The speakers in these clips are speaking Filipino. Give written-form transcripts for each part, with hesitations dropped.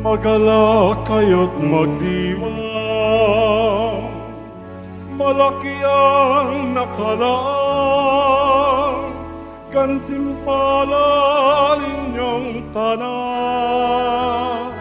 Magalak kayo't magdiwang, malaki ang nakalaan, gantimpala ninyong tanan.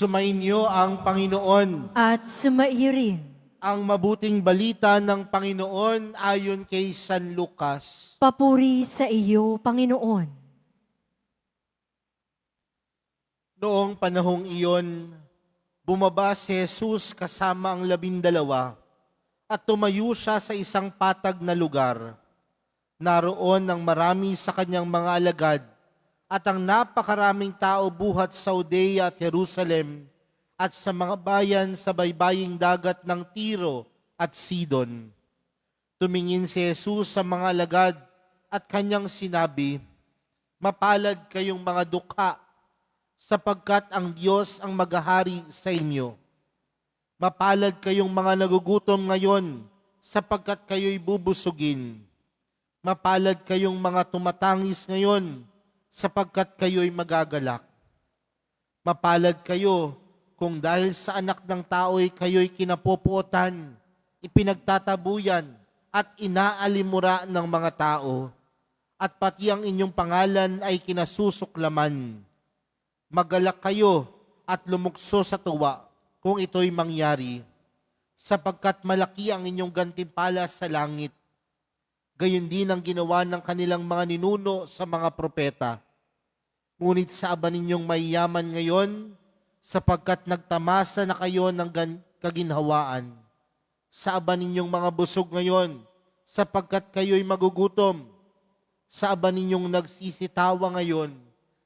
Sumainyo ang Panginoon. At sumairin. Ang mabuting balita ng Panginoon ayon kay San Lucas. Papuri sa iyo, Panginoon. Noong panahong iyon, bumaba si Jesus kasama ang 12 at tumayo siya sa isang patag na lugar. Naroon ang marami sa kanyang mga alagad at ang napakaraming tao buhat sa Judea at Jerusalem at sa mga bayan sa baybaying dagat ng Tiro at Sidon. Tumingin si Jesus sa mga alagad at kanyang sinabi, "Mapalad kayong mga dukha, sapagkat ang Diyos ang maghahari sa inyo. Mapalad kayong mga nagugutom ngayon, sapagkat kayo'y bubusugin. Mapalad kayong mga tumatangis ngayon, sapagkat kayo'y magagalak. Mapalad kayo kung dahil sa anak ng tao'y kayo'y kinapopuotan, ipinagtatabuyan at inaalimura ng mga tao, at pati ang inyong pangalan ay kinasusuklaman. Magalak kayo at lumukso sa tuwa kung ito'y mangyari, sapagkat malaki ang inyong gantimpala sa langit. Gayon din ang ginawa ng kanilang mga ninuno sa mga propeta. Ngunit sa aba ninyong mayayaman ngayon, sapagkat nagtamasa na kayo ng kaginhawaan. Sa aba ninyong mga busog ngayon, sapagkat kayo'y magugutom. Sa aba ninyong nagsisitawa ngayon,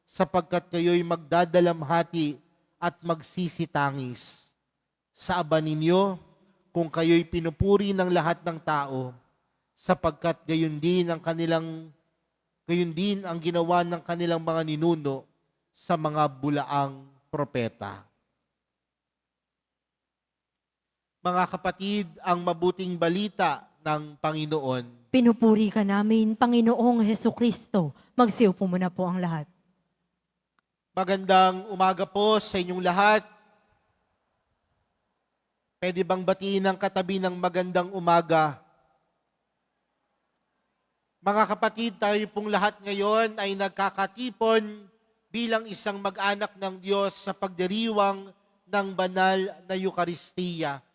sapagkat kayo'y magdadalamhati at magsisitangis. Sa aba ninyo, kung kayo'y pinupuri ng lahat ng tao, sapagkat gayon din ang ginawa ng kanilang mga ninuno sa mga bulaang propeta." Mga kapatid, ang mabuting balita ng Panginoon. Pinupuri ka namin, Panginoong Hesukristo. Magsiupo muna po ang lahat. Magandang umaga po sa inyong lahat. Pwede bang batiin ang katabi ng magandang umaga? Mga kapatid, tayo pong lahat ngayon ay nagkakatipon bilang isang mag-anak ng Diyos sa pagdiriwang ng banal na Eukaristiya.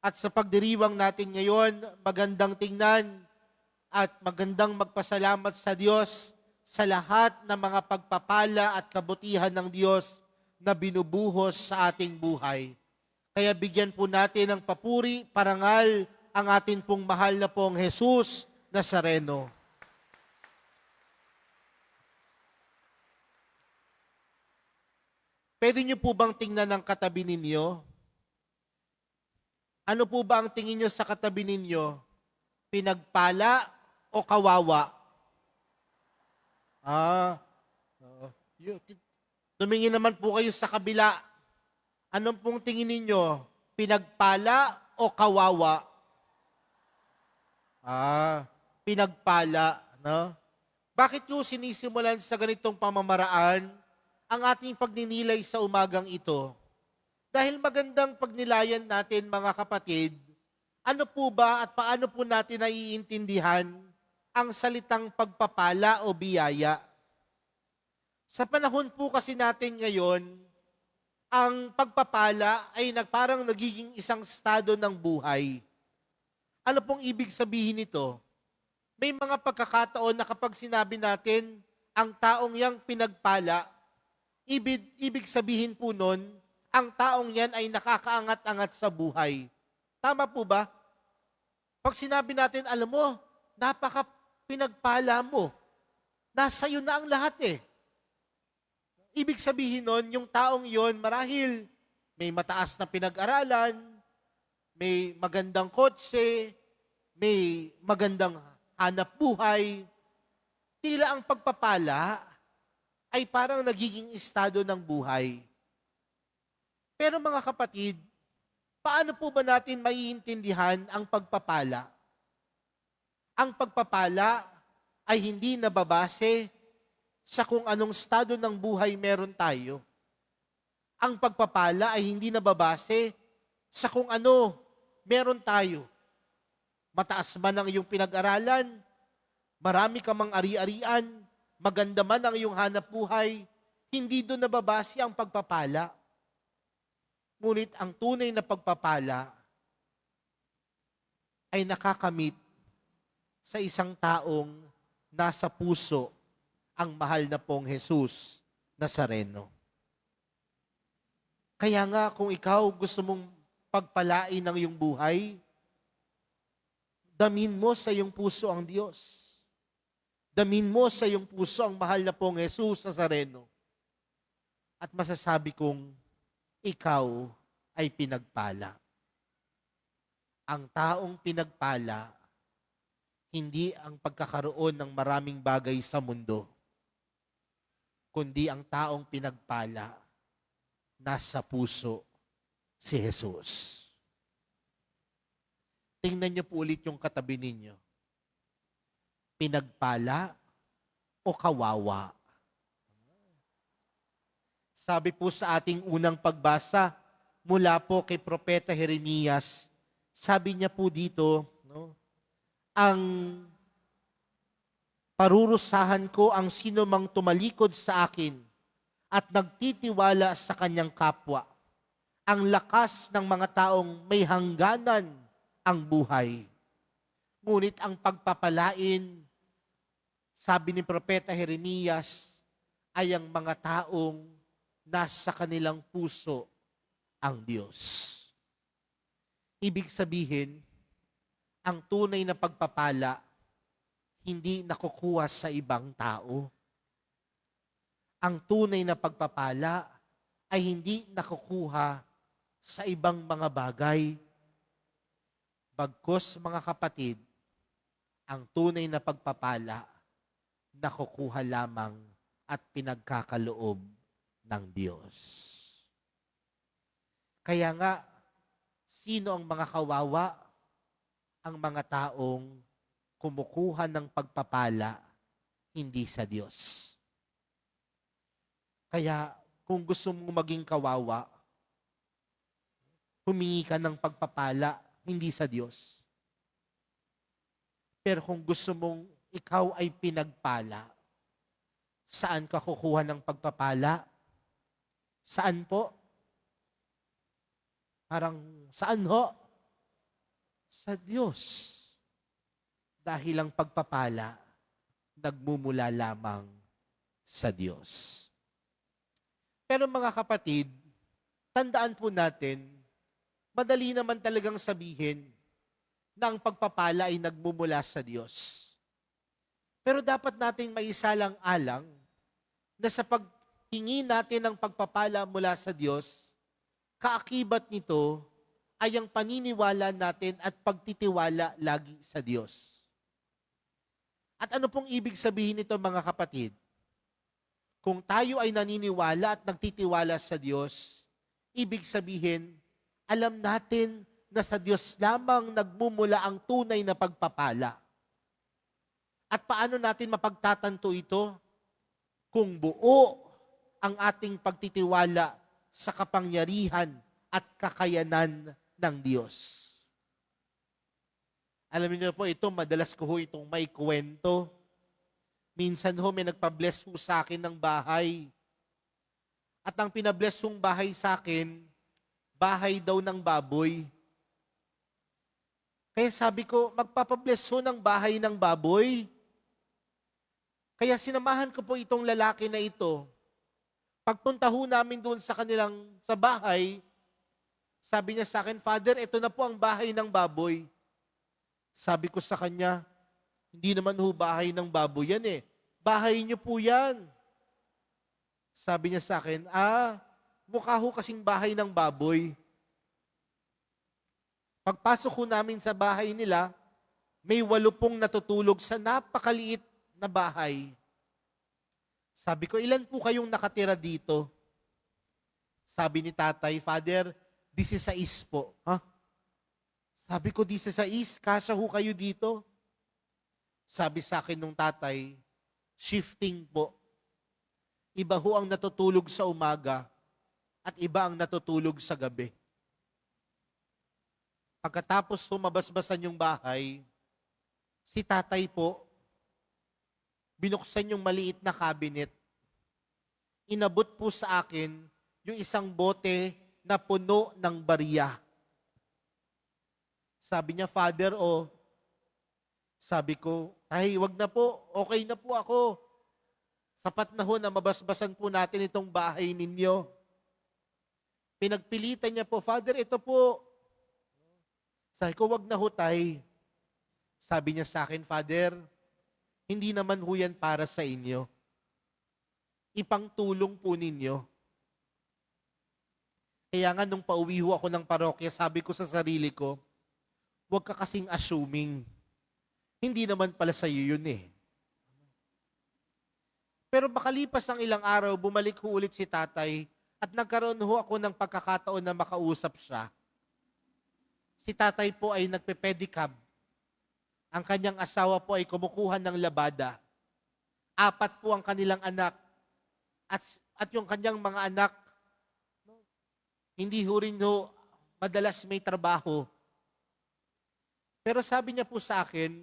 At sa pagdiriwang natin ngayon, magandang tingnan at magandang magpasalamat sa Diyos sa lahat ng mga pagpapala at kabutihan ng Diyos na binubuhos sa ating buhay. Kaya bigyan po natin ng papuri, parangal ang atin pong mahal na pong Jesus Nazareno. Pwede niyo po bang tingnan ang katabi ninyo? Ano po ba ang tingin niyo sa katabi ninyo? Pinagpala o kawawa? Tumingin naman po kayo sa kabila. Anong pong tingin ninyo? Pinagpala o kawawa? Pinagpala, no? Bakit yung sinisimulan sa ganitong pamamaraan ang ating pagninilay sa umagang ito? Dahil magandang pagnilayan natin, mga kapatid, ano po ba at paano po natin naiintindihan ang salitang pagpapala o biyaya? Sa panahon po kasi natin ngayon, ang pagpapala ay parang nagiging isang estado ng buhay. Ano pong ibig sabihin nito? May mga pagkakataon na kapag sinabi natin, ang taong yang pinagpala, ibig sabihin po nun, ang taong yan ay nakakaangat-angat sa buhay. Tama po ba? Pag sinabi natin, alam mo, napaka pinagpala mo. Nasa iyo na ang lahat eh. Ibig sabihin nun, yung taong yon marahil may mataas na pinag-aralan, may magandang kotse, may magandang hanap buhay, tila ang pagpapala ay parang nagiging estado ng buhay. Pero mga kapatid, paano po ba natin maiintindihan ang pagpapala? Ang pagpapala ay hindi nababase sa kung anong estado ng buhay meron tayo. Ang pagpapala ay hindi nababase sa kung ano meron tayo. Mataas man ang iyong pinag-aralan, marami ka mang ari-arian, maganda man ang iyong hanap buhay, hindi doon nababase ang pagpapala. Ngunit ang tunay na pagpapala ay nakakamit sa isang taong nasa puso ang mahal na pong Jesus Nazareno. Kaya nga kung ikaw gusto mong pagpalain ang iyong buhay, damin mo sa iyong puso ang Diyos. Damin mo sa iyong puso ang mahal na pong Jesus Nazareno. At masasabi kong ikaw ay pinagpala. Ang taong pinagpala, hindi ang pagkakaroon ng maraming bagay sa mundo, kundi ang taong pinagpala, nasa puso si Jesus. Tingnan niyo po ulit yung katabi ninyo. Pinagpala o kawawa? Sabi po sa ating unang pagbasa, mula po kay Propeta Jeremias, sabi niya po dito, no, ang parurusahan ko ang sino mang tumalikod sa akin at nagtitiwala sa kanyang kapwa. Ang lakas ng mga taong may hangganan ang buhay. Ngunit ang pagpapalain, sabi ni Propeta Jeremias, ay ang mga taong nasa kanilang puso ang Diyos. Ibig sabihin, ang tunay na pagpapala hindi nakukuha sa ibang tao. Ang tunay na pagpapala ay hindi nakukuha sa ibang mga bagay. Bagkus, mga kapatid, ang tunay na pagpapala nakukuha lamang at pinagkakaloob ng Diyos. Kaya nga, sino ang mga kawawa? Ang mga taong kumukuha ng pagpapala hindi sa Diyos. Kaya kung gusto mong maging kawawa, humingi ka ng pagpapala hindi sa Diyos. Pero kung gusto mong ikaw ay pinagpala, saan ka kukuha ng pagpapala? Saan po? Parang saan ho? Sa Diyos. Dahil ang pagpapala nagmumula lamang sa Diyos. Pero mga kapatid, tandaan po natin, madali naman talagang sabihin na ang pagpapala ay nagmumula sa Diyos. Pero dapat nating maisalang-alang na sa paghingi natin ng pagpapala mula sa Diyos, kaakibat nito ay ang paniniwala natin at pagtitiwala lagi sa Diyos. At ano pong ibig sabihin nito mga kapatid? Kung tayo ay naniniwala at nagtitiwala sa Diyos, ibig sabihin, alam natin na sa Diyos lamang nagmumula ang tunay na pagpapala. At paano natin mapagtatanto ito? Kung buo ang ating pagtitiwala sa kapangyarihan at kakayanan ng Diyos. Alam niyo po, ito, madalas ko ho itong may kwento. Minsan ho, may nagpa-bless ho sa akin ng bahay. At ang pinabless hong bahay sa akin, bahay daw ng baboy. Kaya sabi ko, magpapabless ho ng bahay ng baboy. Kaya sinamahan ko po itong lalaki na ito. Pagpunta ho namin doon sa sa bahay, sabi niya sa akin, Father, ito na po ang bahay ng baboy. Sabi ko sa kanya, hindi naman ho bahay ng baboy yan eh. Bahay niyo po yan. Sabi niya sa akin, mukha ho kasing bahay ng baboy. Pagpasok ho namin sa bahay nila, may 80 natutulog sa napakaliit na bahay. Sabi ko, ilan po kayong nakatira dito? Sabi ni tatay, Father, 16 po. Ha? Sabi ko, 16? Kasya ho kayo dito? Sabi sa akin nung tatay, shifting po. Iba ho ang natutulog sa umaga at iba ang natutulog sa gabi. Pagkatapos humabasbasan yung bahay, si tatay po, binuksan yung maliit na cabinet. Inabot po sa akin yung isang bote na puno ng barya. Sabi niya, Father, sabi ko, ay, wag na po, okay na po ako. Sapat na ho na mabasbasan po natin itong bahay ninyo. Pinagpilitan niya po, Father, ito po. Sabi ko, wag na ho, tay. Sabi niya sa akin, Father, hindi naman ho yan para sa inyo. Ipangtulong po ninyo. Kaya nga nung pauwi ho ako ng parokya, sabi ko sa sarili ko, huwag ka kasing assuming. Hindi naman pala sa iyo yun eh. Pero makalipas ang ilang araw, bumalik ho ulit si tatay at nagkaroon ho ako ng pagkakataon na makausap siya. Si tatay po ay nagpe-pedicab. Ang kanyang asawa po ay kumukuha ng labada. 4 po ang kanilang anak. At yung kanyang mga anak, hindi ho rin ho madalas may trabaho. Pero sabi niya po sa akin,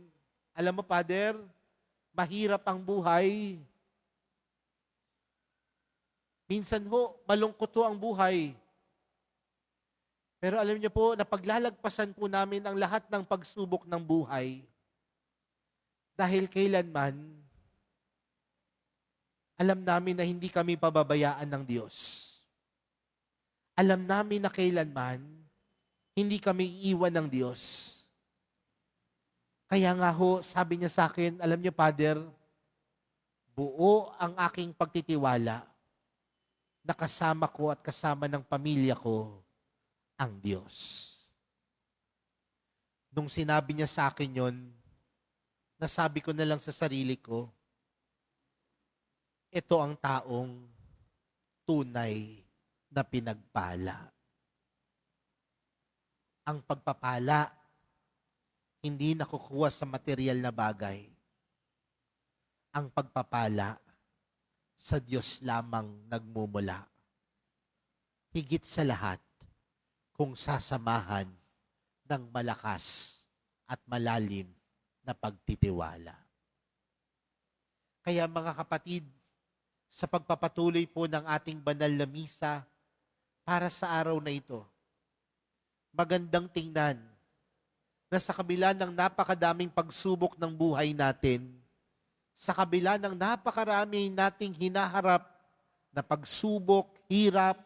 alam mo, Father, mahirap ang buhay. Minsan ho, malungkot ho ang buhay. Pero alam niyo po, napaglalagpasan po namin ang lahat ng pagsubok ng buhay. Dahil kailanman, alam namin na hindi kami pababayaan ng Diyos. Alam namin na kailanman, hindi kami iiwan ng Diyos. Kaya nga ho, sabi niya sa akin, alam niyo, Father, buo ang aking pagtitiwala na kasama ko at kasama ng pamilya ko ang Diyos. Nung sinabi niya sa akin yon, nasabi ko na lang sa sarili ko, ito ang taong tunay na pinagpala. Ang pagpapala, hindi nakukuha sa material na bagay. Ang pagpapala, sa Diyos lamang nagmumula. Higit sa lahat, kung sasamahan ng malakas at malalim na pagtitiwala. Kaya mga kapatid, sa pagpapatuloy po ng ating banal na misa para sa araw na ito, magandang tingnan na sa kabila ng napakadaming pagsubok ng buhay natin, sa kabila ng napakarami nating hinaharap na pagsubok, hirap,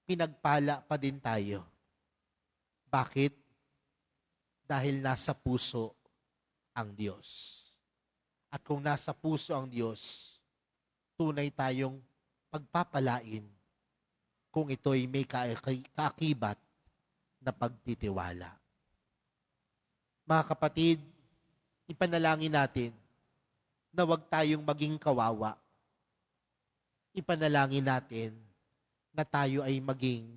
pinagpala pa din tayo. Bakit? Dahil nasa puso ang Diyos. At kung nasa puso ang Diyos, tunay tayong pagpapalain kung ito'y may kaakibat na pagtitiwala. Mga kapatid, ipanalangin natin na huwag tayong maging kawawa. Ipanalangin natin na tayo ay maging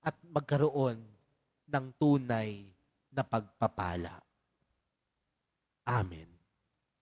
at magkaroon ng tunay na pagpapala. Amen.